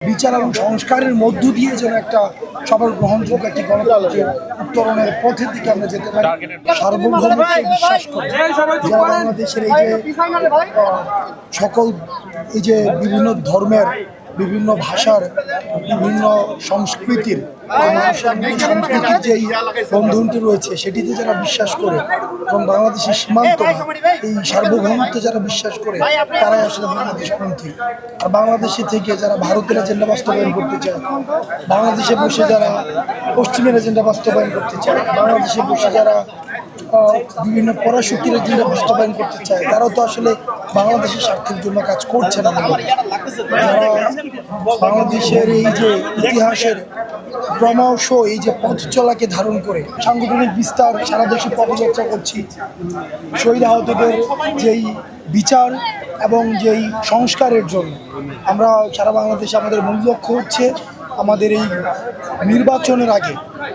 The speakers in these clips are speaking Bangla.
বিচার এবং সংস্কারের মধ্য দিয়ে যেন একটা সবার গ্রহণযোগ্য একটি গণতন্ত্রের উত্তরণের পথের দিকে আমরা যেতে পারি। সার্বভৌমত্বে বিশ্বাস করি যারা বাংলাদেশের এই যে সকল এই যে বিভিন্ন ধর্মের, বিভিন্ন ভাষার, বিভিন্ন সংস্কৃতির সংস্কৃতির যেই বন্ধনটি রয়েছে সেটিতে যারা বিশ্বাস করে এবং বাংলাদেশের সীমান্ত এই সার্বভৌমত্ব যারা বিশ্বাস করে তারাই আসলে বাংলাদেশপন্থী। আর বাংলাদেশে থেকে যারা ভারতের এজেন্ডা বাস্তবায়ন করতে চায়, বাংলাদেশে বসে যারা পশ্চিমের এজেন্ডা বাস্তবায়ন করতে চায়, বাংলাদেশে বসে যারা বিভিন্ন পরাশক্তির এজেন্ডা বাস্তবায়ন করতে চায়, তারাও তো আসলে বাংলাদেশের স্বার্থের জন্য কাজ করছে না। যারা বাংলাদেশের এই যে ইতিহাসের ক্রমশ এই যে পথ চলাকে ধারণ করে সাংগঠনিক বিস্তার সারা দেশে পদযাত্রা করছি, শহীদ আহতদের যেই বিচার এবং যেই সংস্কারের জন্য আমরা সারা বাংলাদেশে আমাদের মূল লক্ষ্য হচ্ছে আমাদের এই নির্বাচনের আগে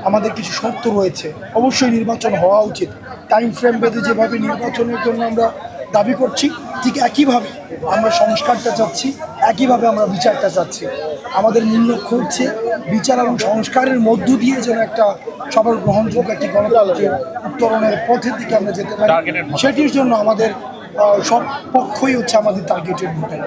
আমাদের কিছু শর্ত রয়েছে, অবশ্যই নির্বাচন হওয়া উচিত। টাইম ফ্রেম বেঁধে যেভাবে নির্বাচনের জন্য আমরা দাবি করছি, ঠিক একইভাবে আমরা সংস্কারটা চাচ্ছি, একইভাবে আমরা বিচারটা চাচ্ছি। আমাদের মূল লক্ষ্য হচ্ছে বিচার এবং সংস্কারের মধ্য দিয়ে যেন একটা সবার গ্রহণযোগ্য একটি গণতন্ত্রের উত্তরণের পথের দিকে আমরা যেতে পারি। সেটির জন্য আমাদের সব পক্ষই হচ্ছে আমাদের টার্গেটের ভিতরে।